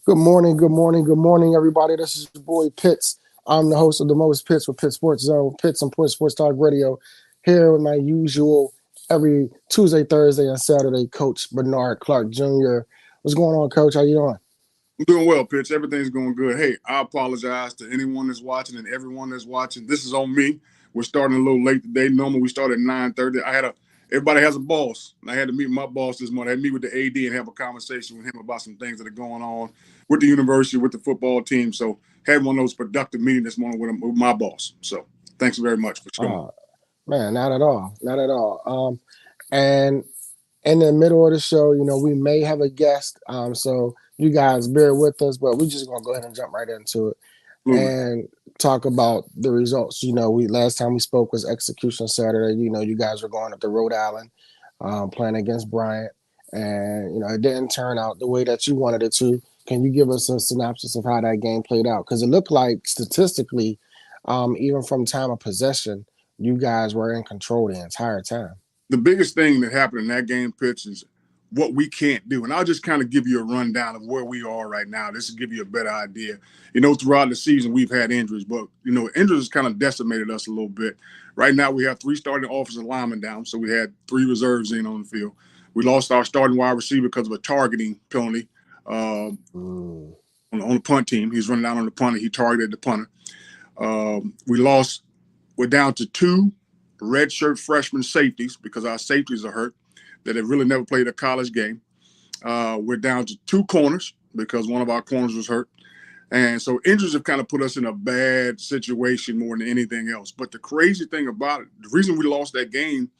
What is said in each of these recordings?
Good morning, good morning, good morning, everybody. This is your boy Pitts. I'm the host of the Most Pitts with Pitt Sports Zone, Pitts and Point Sports Talk Radio, here with my usual every Tuesday, Thursday, and Saturday, Coach Bernard Clark Jr. What's going on, Coach? How you doing? I'm doing well, Pitch. Everything's going good. Hey, I apologize to anyone that's watching and everyone that's watching. This is on me. We're starting a little late today. Normally we start at 9:30. Everybody has a boss. And I had to meet my boss this morning. I had to meet with the AD and have a conversation with him about some things that are going on with the university, with the football team. So had one of those productive meetings this morning with my boss. So thanks very much for showing. Oh, man, not at all. Not at all. And in the middle of the show, we may have a guest. So you guys bear with us, but we're just gonna go ahead and jump right into it Absolutely. and talk about the results. We last time we spoke was Execution Saturday. You guys were going up to Rhode Island, playing against Bryant, and it didn't turn out the way that you wanted it to. Can you give us a synopsis of how that game played out? Because it looked like statistically, even from time of possession, you guys were in control the entire time. The biggest thing that happened in that game, Pitch, is what we can't do. And I'll just kind of give you a rundown of where we are right now. This will give you a better idea. Throughout the season, we've had injuries, but, injuries kind of decimated us a little bit. Right now, we have 3 starting offensive linemen down, so we had 3 reserves in on the field. We lost our starting wide receiver because of a targeting penalty on the punt team. He was running down on the punter. He targeted the punter. We're down to 2 redshirt freshman safeties because our safeties are hurt that have really never played a college game. We're down to 2 corners because one of our corners was hurt. And so injuries have kind of put us in a bad situation more than anything else. But the crazy thing about it, the reason we lost that game,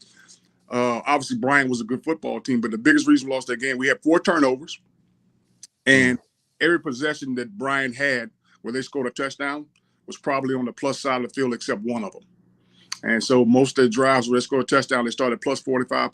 obviously Bryant was a good football team, but the biggest reason we lost that game, we had 4 turnovers. And every possession that Bryant had where they scored a touchdown was probably on the plus side of the field except one of them. And so most of the drives where they scored a touchdown, they started plus 45,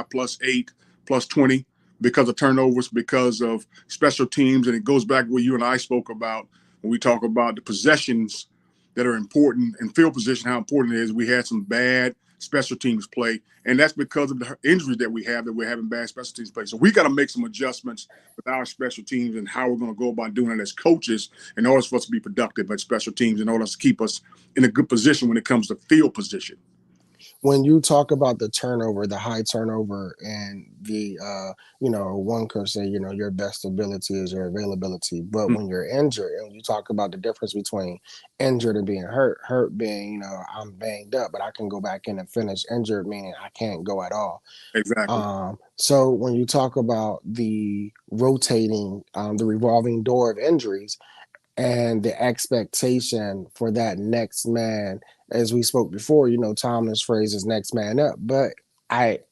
plus 8, plus 20 because of turnovers, because of special teams. And it goes back to what you and I spoke about when we talk about the possessions that are important and field position, how important it is. We had some bad special teams play, and that's because of the injuries that we have, that we're having bad special teams play. So we got to make some adjustments with our special teams and how we're going to go about doing it as coaches in order for us to be productive at special teams, in order to keep us in a good position when it comes to field position. When you talk about the turnover, the high turnover, and the one could say your best ability is your availability, but when you're injured, and you talk about the difference between injured and being hurt being I'm banged up but I can go back in and finish, injured meaning I can't go at all. Exactly. So when you talk about the rotating, the revolving door of injuries, and the expectation for that next man, as we spoke before, Tomlin's phrase is next man up. But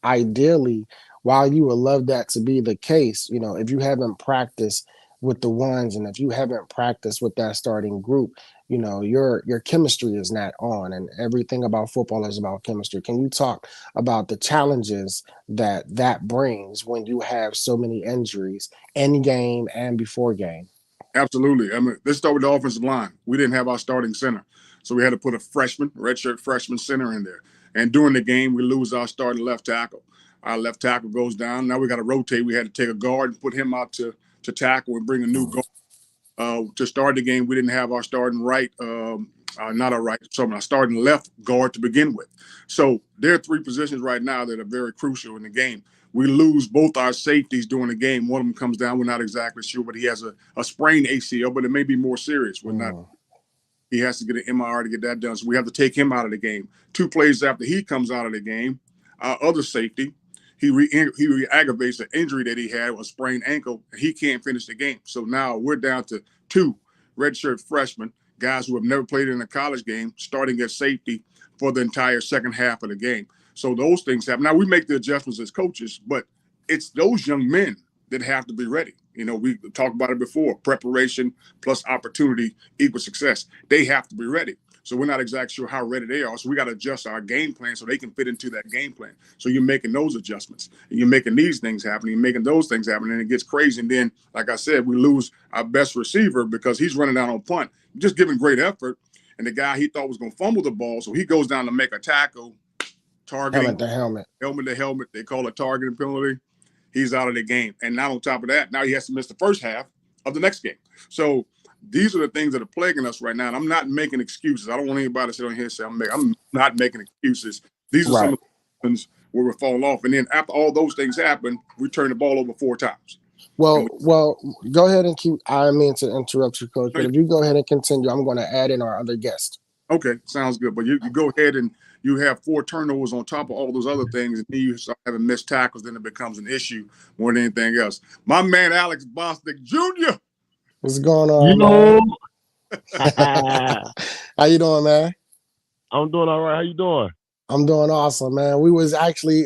ideally, while you would love that to be the case, if you haven't practiced with the ones, and if you haven't practiced with that starting group, your chemistry is not on, and everything about football is about chemistry. Can you talk about the challenges that brings when you have so many injuries in game and before game? Absolutely. I mean, let's start with the offensive line. We didn't have our starting center, so we had to put a redshirt freshman center in there. And during the game, we lose our starting left tackle. Our left tackle goes down. Now we got to rotate. We had to take a guard and put him out to tackle and bring a new guard. To start the game, we didn't have our starting our starting left guard to begin with. So there are 3 positions right now that are very crucial in the game. We lose both our safeties during the game. One of them comes down. We're not exactly sure, but he has a sprained ACL, but it may be more serious. We're not. He has to get an MRI to get that done. So we have to take him out of the game. 2 plays after he comes out of the game, our other safety, he re-aggravates the injury that he had, a sprained ankle, and he can't finish the game. So now we're down to 2 redshirt freshmen, guys who have never played in a college game, starting at safety for the entire second half of the game. So those things happen. Now we make the adjustments as coaches, but it's those young men that have to be ready. We talked about it before. Preparation plus opportunity equals success. They have to be ready. So we're not exactly sure how ready they are. So we got to adjust our game plan so they can fit into that game plan. So you're making those adjustments. And you're making these things happen. You're making those things happen. And it gets crazy. And then, like I said, we lose our best receiver because he's running down on punt, just giving great effort. And the guy he thought was going to fumble the ball, so he goes down to make a tackle, targeting Helmet to helmet. They call it targeting penalty. He's out of the game. And now on top of that, now he has to miss the first half of the next game. So these are the things that are plaguing us right now. And I'm not making excuses. I don't want anybody to sit on here and say I'm not making excuses. These are some of the ones where we fall off. And then after all those things happen, we turn the ball over 4 times. Well, go ahead and keep. I mean to interrupt you, Coach, but if you go ahead and continue, I'm going to add in our other guest. Okay, sounds good. But you go ahead and you have 4 turnovers on top of all those other things, and then you start having missed tackles, then it becomes an issue more than anything else. My man, Alex Bostic Jr. What's going on, man? How you doing, man? I'm doing all right. How you doing? I'm doing awesome, man. We was actually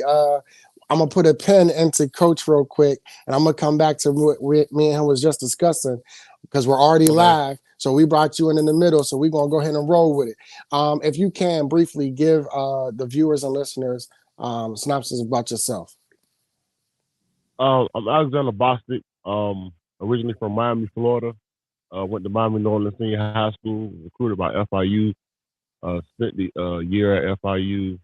I'm gonna put a pin into Coach real quick, and I'm gonna come back to what me and him was just discussing because we're already live. So we brought you in the middle. So we're gonna go ahead and roll with it. If you can briefly give the viewers and listeners synopsis about yourself. I'm Alexander Bostic. Originally from Miami, Florida. Went to Miami Northern Senior High School. Recruited by FIU. Spent the year at FIU.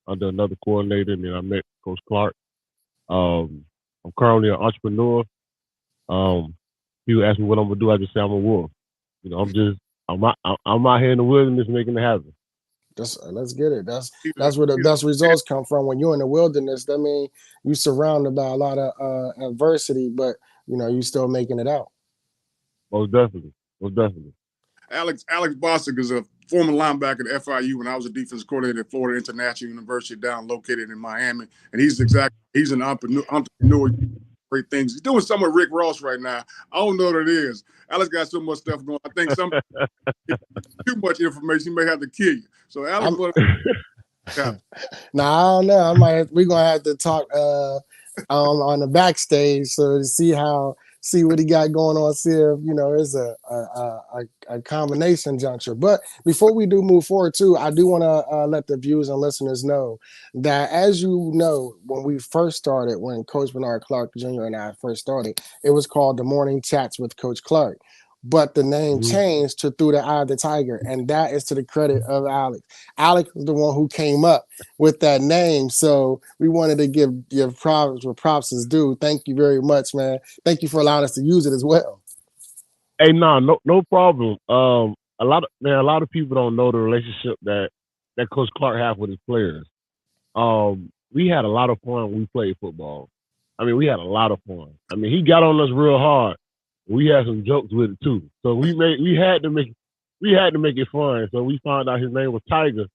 Under another coordinator, and then I met Coach Clark. I'm currently an entrepreneur. People ask me what I'm gonna do, I just say I'm a wolf. You know, I'm out here in the wilderness making it happen. Let's get it. That's where the best results come from. When you're in the wilderness, that means you're surrounded by a lot of adversity, but you know, you still making it out. Most definitely. Alex Bostic is a former linebacker at FIU when I was a defensive coordinator at Florida International University down located in Miami. And he's an entrepreneur, great things. He's doing something with Rick Ross right now. I don't know what it is. Alex got so much stuff going. I think too much information, he may have to kill you. So Alex, Now I don't know. We're gonna have to talk on the backstage so to see what he got going on, see if you know it's a combination juncture. But before we do move forward too, I do want to let the viewers and listeners know that, as you know, when we first started, when Coach Bernard Clark Jr. and I first started, it was called the Morning Chats with Coach Clark. But the name changed to Through the Eye of the Tiger, and that is to the credit of Alex. Alex was the one who came up with that name, so we wanted to give props where props is due. Thank you very much, man. Thank you for allowing us to use it as well. Hey, no problem. A lot of people don't know the relationship that Coach Clark has with his players. We had a lot of fun when we played football. I mean, we had a lot of fun. I mean, he got on us real hard. We had some jokes with it too. So we had to make it fun. So we found out his name was Tiger.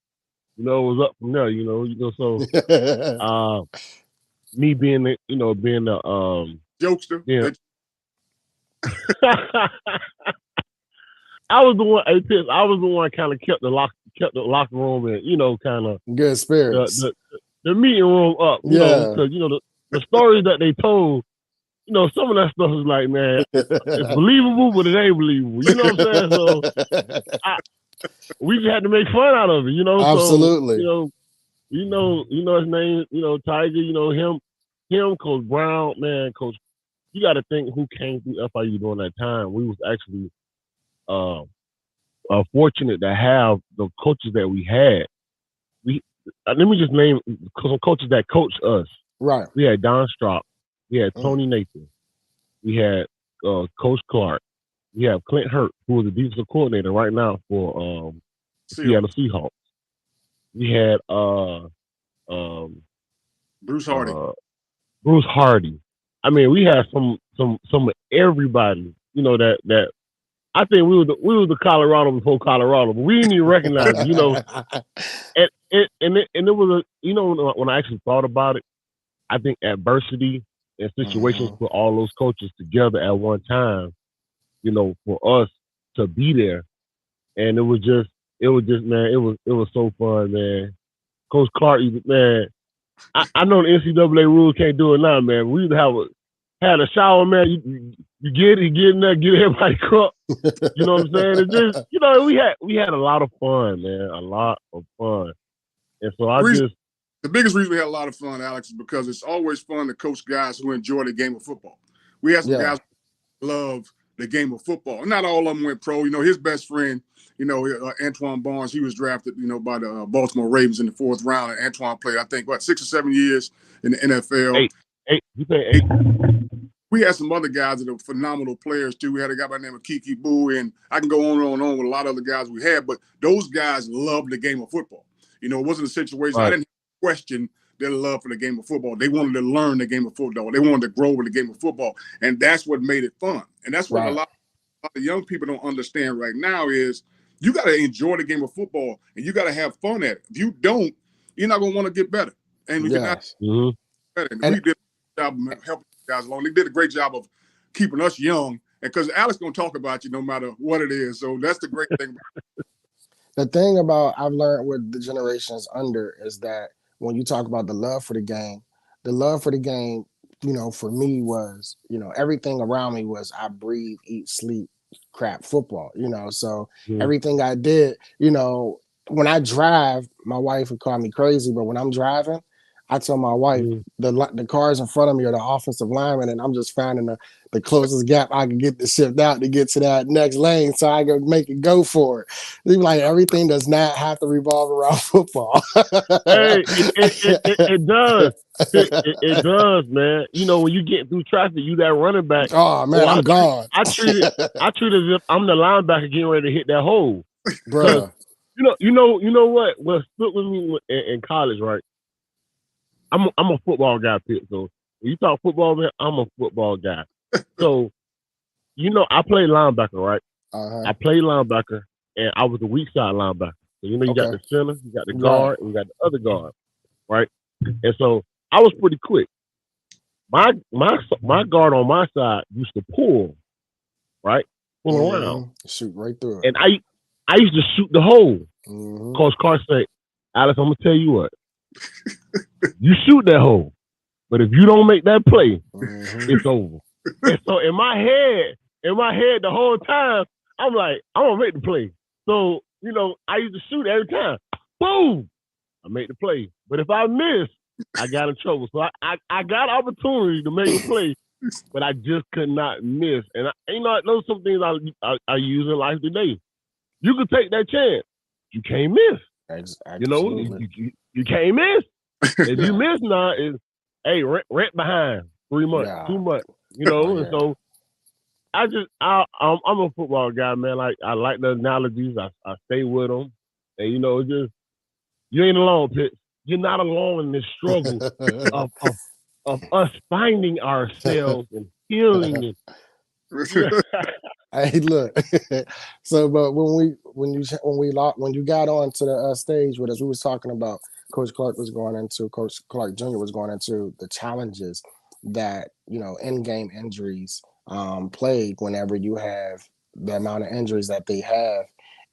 You know, it was up from there. You know. So me being the jokester. Yeah. I was the one. I was the one kind of kept the locker room and kind of good spirits. The meeting room up. You know, because the stories that they told. Some of that stuff is like, man, it's believable, but it ain't believable. You know what I'm saying? So we just had to make fun out of it. Absolutely. So, you know his name. Tiger. Him, Coach Brown, man, Coach. You got to think who came through FIU during that time. We was actually fortunate to have the coaches that we had. Let me just name some coaches that coached us. Right. We had Don Stropp. We had Tony Nathan. We had Coach Clark. We have Clint Hurt, who is the defensive coordinator right now for Seattle Seahawks. We had Bruce Hardy. Bruce Hardy. I mean, we had some of everybody. That I think we were the Colorado before Colorado, but we didn't even recognize it. And it was when I actually thought about it, I think adversity and situations put all those coaches together at one time, for us to be there. And it was just, man, it was so fun, man. Coach Clark, man, I know the NCAA rules can't do it now, man. We used to had a shower, man. You get in there, get everybody cup. You know what I'm saying? It's just, we had a lot of fun, man. A lot of fun. And so the biggest reason we had a lot of fun, Alex, is because it's always fun to coach guys who enjoy the game of football. We had some guys who love the game of football. Not all of them went pro. His best friend, Antoine Barnes, he was drafted, by the Baltimore Ravens in the 4th round. And Antoine played, I think, 6 or 7 years in the NFL. Eight. You say 8. we had some other guys that are phenomenal players too. We had a guy by the name of Kiki Boo, and I can go on and on with a lot of other guys we had, but those guys loved the game of football. You know, it wasn't a situation, I didn't question their love for the game of football. They wanted to learn the game of football. They wanted to grow with the game of football, and that's what made it fun. And that's what a lot of young people don't understand right now is you got to enjoy the game of football, and you got to have fun at it. If you don't, you're not going to want to get better. And we better. And we did a job of helping guys along. They did a great job of keeping us young, and because Alex gonna talk about you no matter what it is. So that's the great thing. The thing about I've learned with the generations under is that when you talk about the love for the game, you know, for me was, you know, everything around me was I breathe, eat, sleep, crap, football. You know, so everything I did, you know, when I drive, my wife would call me crazy, but when I'm driving, I tell my wife the cars in front of me are the offensive linemen, and I'm just finding the closest gap I can get to shift out to get to that next lane so I can make it go for it. Like everything does not have to revolve around football. Hey, it does. It does, man. You know, when you get through traffic, you that running back. Oh man, I'm gone. I treat it as if I'm the linebacker getting ready to hit that hole. Bruh. You know what? What stuck with me in college, right? I'm a football guy, Pitt. So when you talk football, man, I'm a football guy. So, you know, I play linebacker, right? I played linebacker, and I was a weak side linebacker. So, you know, you got the center, you got the guard, and you got the other guard, right? And so I was pretty quick. My guard on my side used to pull, right? Pull around. Shoot right through it. And I used to shoot the hole. Coach Carr said, Alex, I'm going to tell you what. You shoot that hole, but if you don't make that play, it's over. And so in my head, the whole time, I'm like, I'm gonna make the play. So, you know, I used to shoot every time. Boom! I make the play. But if I miss, I got in trouble. So I got opportunity to make a play, but I just could not miss. And you know, those are some things I use in life today. You can take that chance. You can't miss. You know, you can't miss. If you miss now, hey, rent behind 3 months, 2 months. You know, and so I'm a football guy, man. Like I like the analogies. I stay with them, and you know, just you ain't alone, Pitt. You're not alone in this struggle of us finding ourselves and healing. Hey, look. So, but when you got on to the stage with us, we was talking about Coach Clark Jr. was going into the challenges that, you know, in-game injuries plague whenever you have the amount of injuries that they have,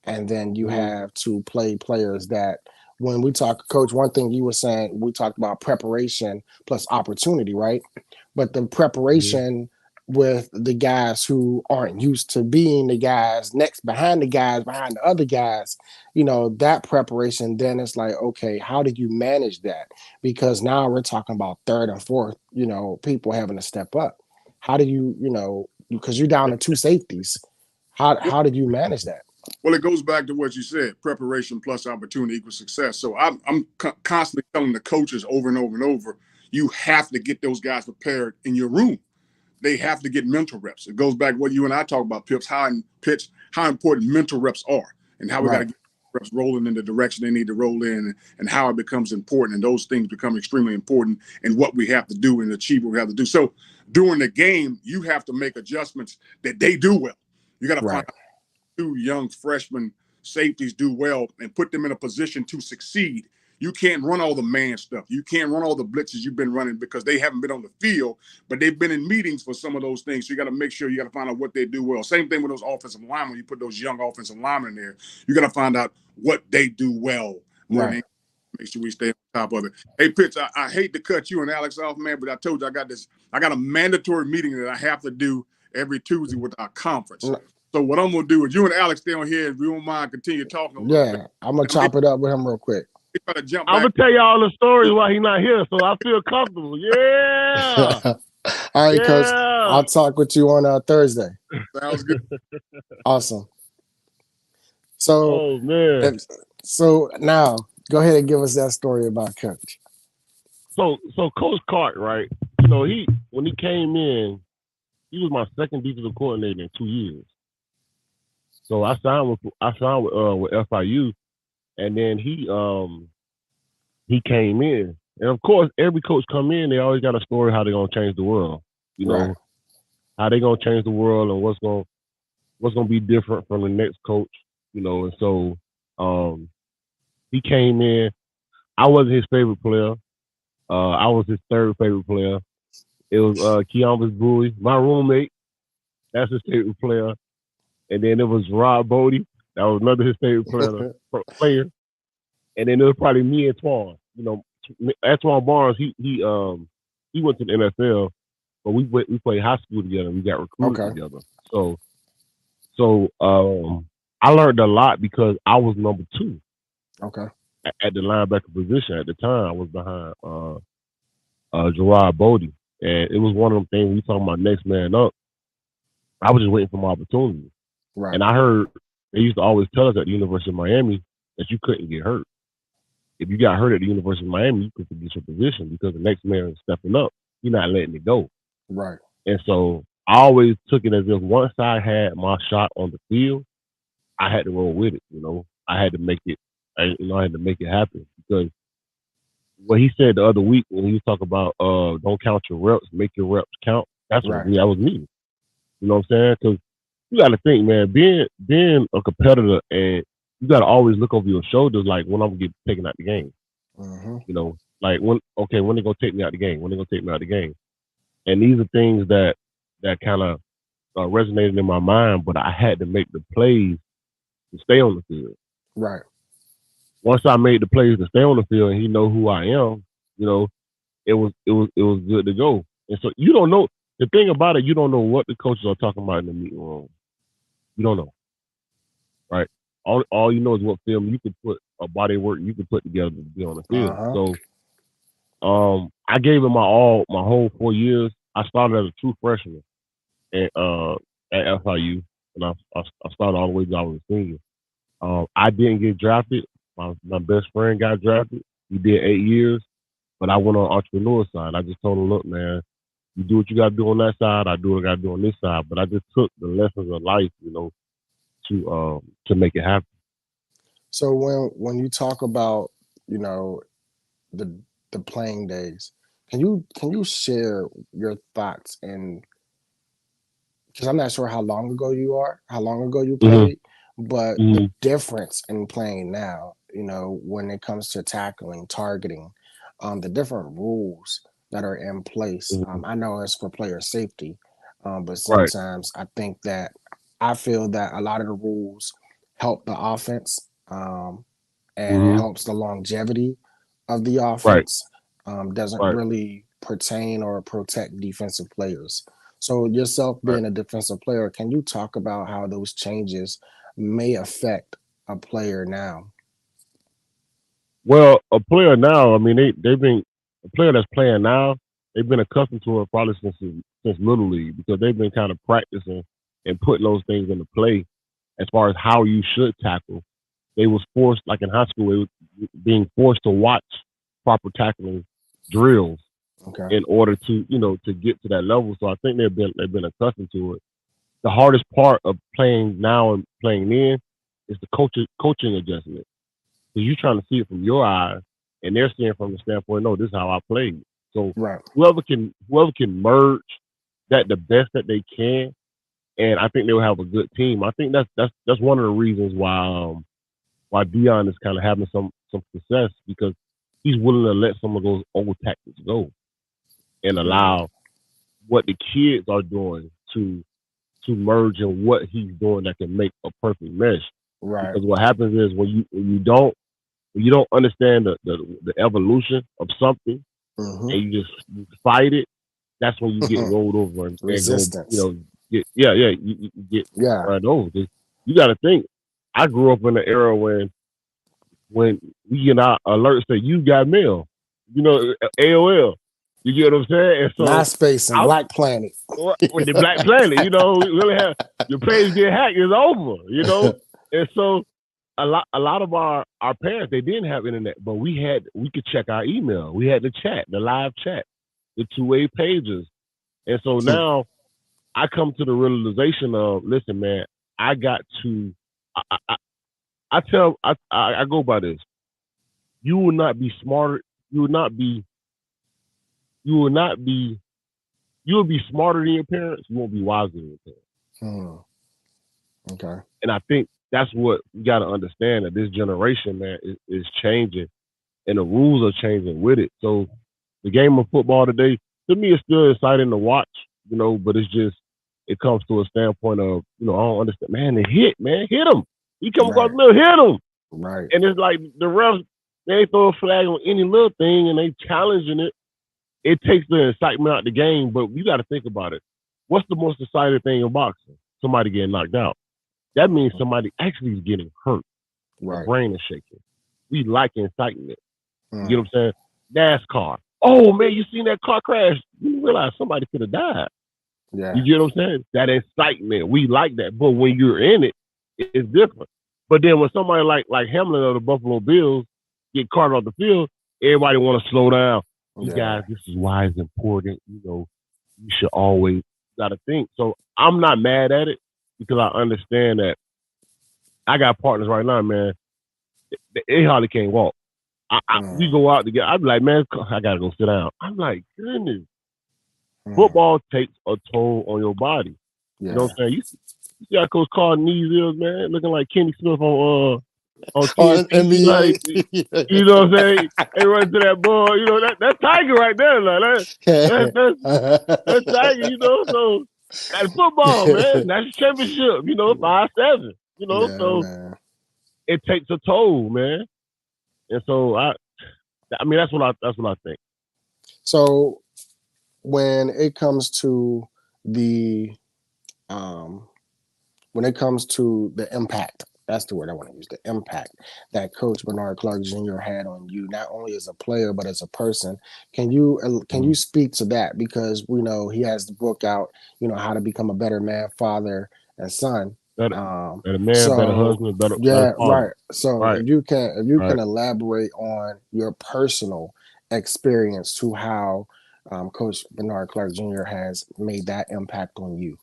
and then you have to play players that. When we talk, Coach, one thing you were saying, we talked about preparation plus opportunity, right? But the preparation with the guys who aren't used to being the guys behind the other guys, you know, that preparation, then it's like, okay, how do you manage that? Because now we're talking about third and fourth, you know, people having to step up. How do you, you know, because you're down to two safeties, how did you manage that? Well, it goes back to what you said: preparation plus opportunity equals success. So I'm constantly telling the coaches over and over and over, you have to get those guys prepared in your room. They have to get mental reps. It goes back to what you and I talk about, Pips, how important mental reps are, and how we got to get reps rolling in the direction they need to roll in, and how it becomes important. And those things become extremely important in what we have to do and achieve what we have to do. So during the game, you have to make adjustments that they do well. You got to find two young freshman safeties do well and put them in a position to succeed. You can't run all the man stuff. You can't run all the blitzes you've been running because they haven't been on the field, but they've been in meetings for some of those things. So you got to make sure you got to find out what they do well. Same thing with those offensive linemen. When you put those young offensive linemen in there, you got to find out what they do well. Make sure we stay on top of it. Hey, Pitts, I hate to cut you and Alex off, man, but I told you I got a mandatory meeting that I have to do every Tuesday with our conference. So what I'm going to do is you and Alex stay on here if you don't mind continue talking. I'm going to chop it up with him real quick. I'm going to tell you all the stories while he's not here, so I feel comfortable. Yeah. All right, Coach. I'll talk with you on Thursday. Sounds good. Awesome. So, oh, man. So now, go ahead and give us that story about Coach. So Coach Clark, right? You know, when he came in, he was my second defensive coordinator in 2 years. So I signed with FIU, and then he came in, and of course every coach come in, they always got a story how they gonna change the world. You Right. know how they gonna change the world and what's gonna be different from the next coach. You know, and so he came in. I wasn't his favorite player. I was his third favorite player. It was Keonvis Bowie, my roommate. That's his favorite player. And then it was Rob Bodie. That was another his favorite player. And then it was probably me and Twan. You know, Antoine Barnes. He went to the NFL, but we played high school together. We got recruited together. So I learned a lot because I was number 2. Okay. At the linebacker position at the time. I was behind Gerard Bodie. And it was one of them things we talking about next man up. I was just waiting for my opportunity. Right. And I heard they used to always tell us at the University of Miami that you couldn't get hurt. If you got hurt at the University of Miami, you could forget your position because the next man is stepping up. You're not letting it go. Right. And so I always took it as if once I had my shot on the field, I had to roll with it. You know, I had to make it. I had to make it happen because what he said the other week when he was talking about don't count your reps, make your reps count. That's what that was me. You know what I'm saying? Because you got to think, man, being a competitor, and you got to always look over your shoulders, like when I'm gonna get taken out the game. Mm-hmm. You know, like when they gonna take me out the game? When they gonna take me out the game? And these are things that kind of resonated in my mind, but I had to make the plays to stay on the field. Right. Once I made the plays to stay on the field, and he know who I am, you know, it was good to go. And so you don't know the thing about it. You don't know what the coaches are talking about in the meeting room. You don't know, right? All you know is what film you could put, a body work you could put together to be on the field. So, I gave it my all, my whole 4 years. I started as a true freshman at FIU, and I started all the way till I was a senior. I didn't get drafted. My best friend got drafted. He did 8 years, but I went on entrepreneur side. I just told him, look, man, you do what you got to do on that side. I do what I got to do on this side. But I just took the lessons of life, you know, to make it happen. So when you talk about, you know, the playing days, can you share your thoughts? And because I'm not sure how long ago you played, but the difference in playing now, you know, when it comes to tackling, targeting, the different rules that are in place. I know it's for player safety, but sometimes I feel that a lot of the rules help the offense, and it helps the longevity of the offense. Doesn't really pertain or protect defensive players. So yourself being a defensive player, can you talk about how those changes may affect a player now? Well, a player now, I mean, they've been a player that's playing now. They've been accustomed to it probably since little league because they've been kind of practicing and putting those things into play as far as how you should tackle. They was forced, like in high school, they was being forced to watch proper tackling drills in order to, you know, to get to that level. So I think they've been accustomed to it. The hardest part of playing now and playing then is the coaching adjustment. Because you're trying to see it from your eyes, and they're seeing from the standpoint, no, this is how I played. So whoever can merge that the best that they can, and I think they'll have a good team. I think that's one of the reasons why Deion is kind of having some success, because he's willing to let some of those old tactics go and allow what the kids are doing to merge in what he's doing that can make a perfect mesh. Right. Because what happens is when you don't understand the evolution of something and you fight it, that's when you get rolled over and resistance. Go, you get right over. You got to think. I grew up in an era when we get our alerts that you got mail, you know, AOL. You get what I'm saying? And so MySpace and Black Planet. With the Black Planet, you know, really have your page get hacked, it's over, you know. And so a lot of our parents, they didn't have internet, but we could check our email. We had the live chat, the 2-way pages. And so now I come to the realization of, listen, man, I got to. I go by this. You will not be smarter. You will not be. You will not be. You will be smarter than your parents. You won't be wiser than your parents. Okay. And I think that's what we got to understand, that this generation, man, is changing, and the rules are changing with it. So the game of football today, to me, it's still exciting to watch, but it's just, it comes to a standpoint of, I don't understand. Man, hit him. He come across the middle, hit him. Right. And it's like the refs, they throw a flag on any little thing and they challenging it. It takes the excitement out of the game, but you got to think about it. What's the most exciting thing in boxing? Somebody getting knocked out. That means somebody actually is getting hurt. Right. The brain is shaking. We like excitement. You get what I'm saying? NASCAR. Oh, man, you seen that car crash? You realize somebody could have died. Yeah. You get what I'm saying? That excitement. We like that. But when you're in it, it's different. But then when somebody like Hamlin of the Buffalo Bills get carted off the field, everybody want to slow down. You guys, this is why it's important. You should always got to think. So I'm not mad at it, because I understand that I got partners right now, man. They hardly can't walk. We go out together. I'm like, man, I got to go sit down. I'm like, goodness. Football takes a toll on your body. Yeah. You know what I'm saying? You see how Coach Carter knees is, man, looking like Kenny Smith on TNT. You know what I'm saying? They run to that ball. That's Tiger right there. Like, that's Tiger, so that's football, man. That's championship, 5-7. So man. It takes a toll, man. And so that's what I think. So when it comes to the impact, that's the word I want to use, the impact that Coach Bernard Clark Jr. had on you, not only as a player but as a person. Can you speak to that? Because we know he has the book out, How to Become a Better Man, Father, and Son. Better man, better husband, better father. Right. So right. if you can elaborate on your personal experience to how Coach Bernard Clark Jr. has made that impact on you.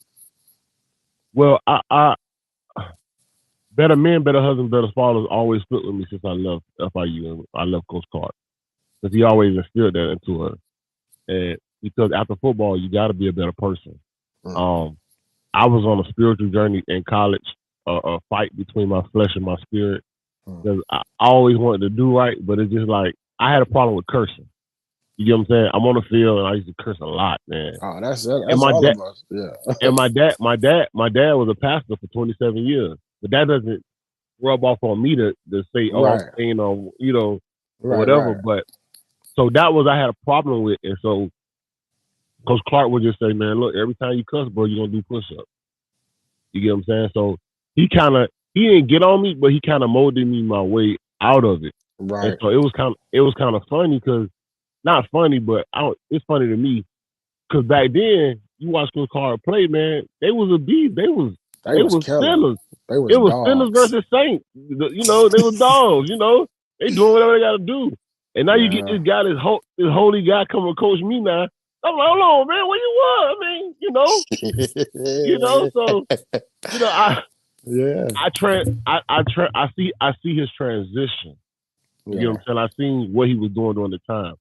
Well, I better man, better husband, better father has always stood with me since I left FIU, and I left Coach Clark, because he always instilled that into us. And because after football, you got to be a better person. I was on a spiritual journey in college, a fight between my flesh and my spirit, because I always wanted to do right, but it's just like I had a problem with cursing. You get what I'm saying? I'm on the field and I used to curse a lot, man. Oh, that's all of us. Yeah. And my dad was a pastor for 27 years, but that doesn't rub off on me to say, right. whatever. Right. But so I had a problem with, and so Coach Clark would just say, man, look, every time you cuss, bro, you're gonna do push-ups. You get what I'm saying? So he didn't get on me, but he kind of molded me my way out of it. Right. And so it was kind of funny, because not funny, but it's funny to me, because back then you watch Coach Clark play, man, they was a beast. They was Steelers. It was Steelers versus Saints. They were dogs. They doing whatever they got to do. And now you get this guy, this holy guy, coming to coach me now. I'm like, hold on, man, where you were? I mean, so I see his transition. You know what I'm saying? I seen what he was doing during the time.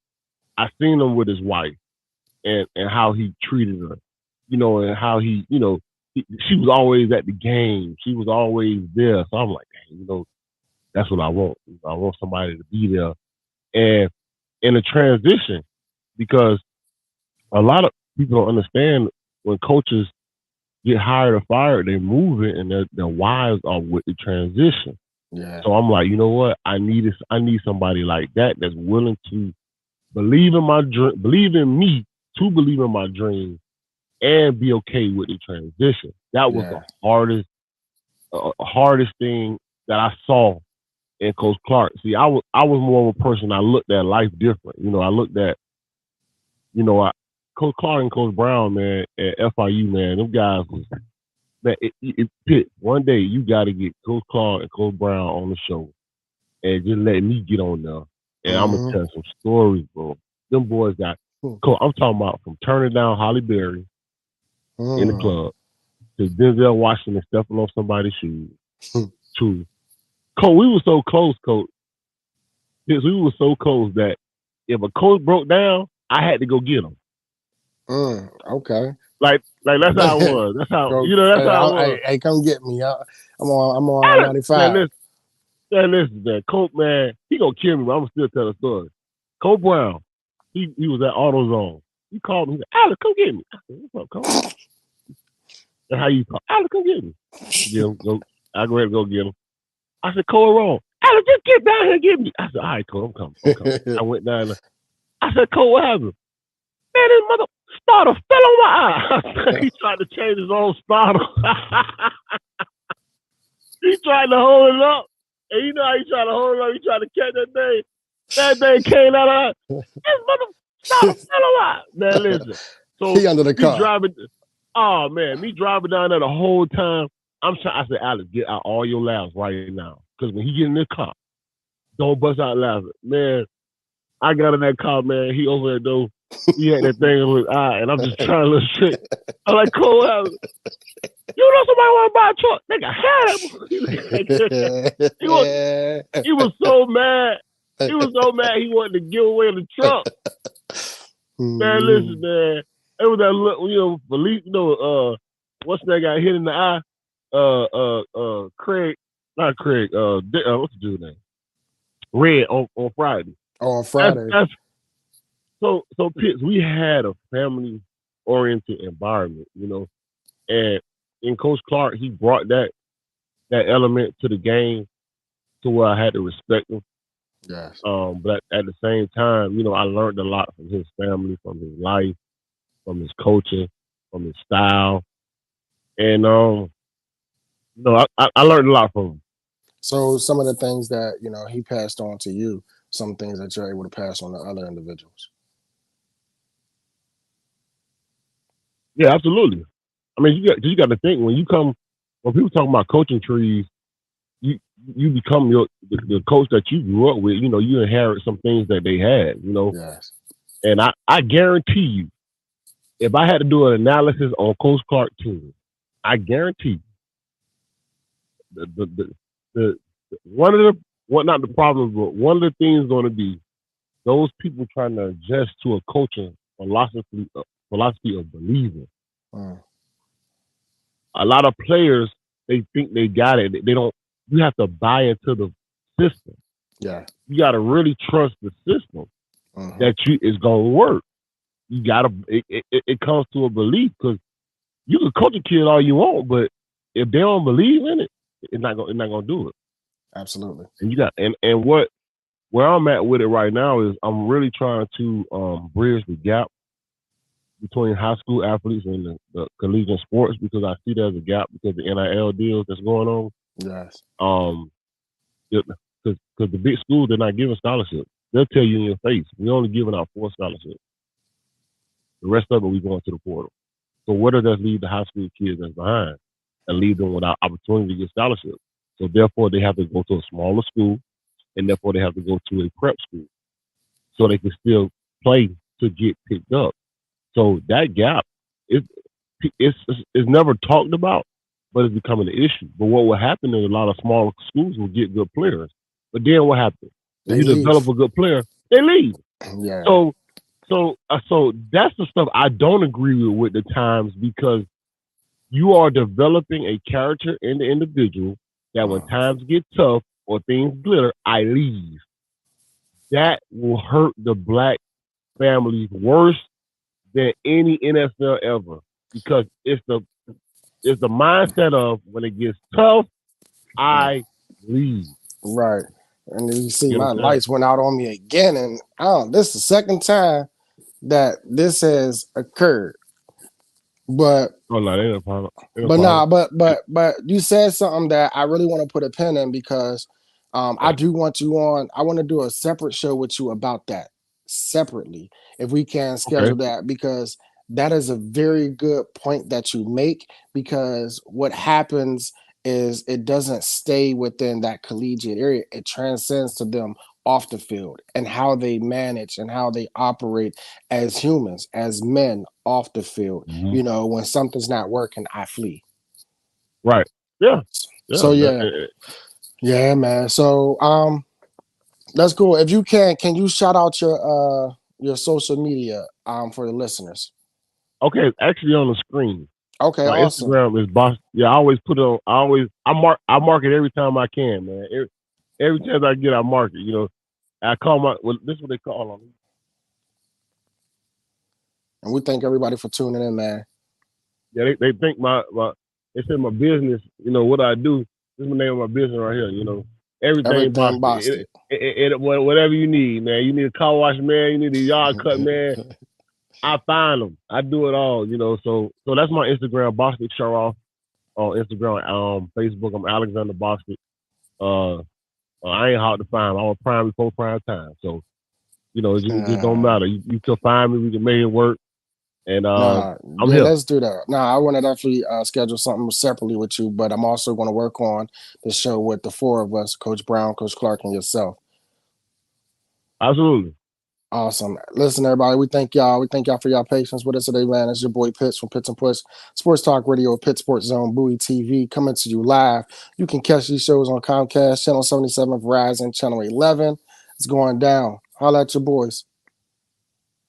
I seen him with his wife and how he treated her, and how he, she was always at the game. She was always there. So I'm like, dang, that's what I want. I want somebody to be there. And in a transition, because a lot of people don't understand, when coaches get hired or fired, they move it, and their wives are with the transition. Yeah. So I'm like, you know what? I need somebody like that that's willing to believe in my dream, believe in me to believe in my dream, and be okay with the transition. That was the hardest thing that I saw in Coach Clark. See, I was more of a person. I looked at life different. I looked at, Coach Clark and Coach Brown, man, at FIU, man, them guys was, man, one day you got to get Coach Clark and Coach Brown on the show and just let me get on there. And I'm going to tell some stories, bro. Them boys got, I'm talking about from turning down Holly Berry in the club to Denzel Washington stepping on somebody's shoes. To Coach, we were so close, Coach. Yes, we were so close that if a coach broke down, I had to go get him. Okay. Like that's how it was. That's how Go, that's how it was. hey, come get me. I'm on Man, 95. listen, man. Coach, man, he gonna kill me, but I'm gonna still tell the story. Coach Brown, he was at AutoZone. He called me. He said, Alex, come get me. I said, what's up, Coach? That's how you call. Alex, come get me. Get him. Go. I go ahead and go get him. I said, Cole, wrong. Alex, just get down here and get me. I said, all right, Cole, I'm coming. I went down there. I said, Cole, what happened? Man, this mother starter fell on my eye. He tried to change his own starter. He tried to hold it up. And you know how he tried to hold it up? He tried to catch that thing. That thing came out of this mother starter fell on my eye. Man, listen. So he under the car. Me driving down there the whole time. I said, Alex, get out all your laughs right now. Because when he get in this car, don't bust out laughing. Man, I got in that car, man. He over there, though. He had that thing in his eye, and I'm just trying to look shit. I'm like, Cole, you know somebody want to buy a truck? Nigga, had him. He was so mad. He was so mad he wanted to give away the truck. Man, listen, man. It was that look, Felipe, what's that guy hit in the eye? Craig, not Craig, what's the dude's name? Red on Friday. On Friday. So Pitts, we had a family-oriented environment, and in Coach Clark, he brought that element to the game to where I had to respect him. Yes. But at the same time, I learned a lot from his family, from his life, from his coaching, from his style, and I learned a lot from him. So some of the things that he passed on to you, some things that you're able to pass on to other individuals. Yeah, absolutely. I mean, you got to think when people talk about coaching trees, you become the coach that you grew up with. You inherit some things that they had. Yes. And I guarantee you, if I had to do an analysis on Coach Clark team, I guarantee the one of the problems, but one of the things going to be those people trying to adjust to a coaching philosophy of believing. A lot of players, they think they got it. They don't. You have to buy into the system. Yeah. You got to really trust the system that is going to work. You got to. It comes to a belief, because you can coach a kid all you want, but if they don't believe in it, it's not gonna do it. Absolutely. And you got and where I'm at with it right now is I'm really trying to bridge the gap between high school athletes and the collegiate sports, because I see there's a gap because the NIL deals that's going on. Yes. Because the big schools, they're not giving scholarships. They'll tell you in your face, we're only giving out 4 scholarships. The rest of it, we going to the portal. So where does that leave the high school kids that's behind and leave them without opportunity to get scholarships? So therefore, they have to go to a smaller school, and therefore they have to go to a prep school so they can still play to get picked up. So that gap it's never talked about, but it's becoming an issue. But what will happen is a lot of smaller schools will get good players. But then what happens? When you develop a good player, they leave. Yeah. So that's the stuff I don't agree with the times, because you are developing a character in the individual that when times get tough or things glitter, I leave. That will hurt the black families worse than any NFL ever, because it's the mindset of when it gets tough, I leave. Right. And then you see my lights went out on me again, and this is the second time that this has occurred. But but you said something that I really want to put a pin in, because I do want you on. I want to do a separate show with you about that separately, if we can schedule that, because that is a very good point that you make, because what happens is it doesn't stay within that collegiate area. It transcends to them off the field and how they manage and how they operate as humans, as men off the field. Mhm. You know, when something's not working, I flee. Right. Yeah. So Yeah. yeah, man. So that's cool. If you can you shout out your social media for the listeners? Okay, actually on the screen. Okay, My awesome. Instagram is boss. Yeah, I always put it on. I mark it every time I can, man. Every chance I get, I mark it. You know, I call this is what they call them. And we thank everybody for tuning in, man. Yeah, they think they say my business. You know what I do. This is the name of my business right here. You know, everything Boston. Whatever you need, man. You need a car wash, man. You need a yard cut, man. I find them. I do it all. You know, so that's my Instagram, Boston Sharoff. On Instagram, Facebook, I'm Alexander Bostic. I ain't hard to find. I'm on prime before prime time. So, you know, it just don't matter. You can find me. We can make it work. And I'm here. Let's do that. I want to definitely schedule something separately with you, but I'm also going to work on the show with the four of us, Coach Brown, Coach Clark, and yourself. Absolutely. Awesome. Listen, everybody, we thank y'all. We thank y'all for y'all patience with us today, man. It's your boy Pitts from Pitts and Push Sports Talk Radio, Pitt Sports Zone, Bowie TV, coming to you live. You can catch these shows on Comcast, Channel 77, Verizon, Channel 11. It's going down. Holla at your boys.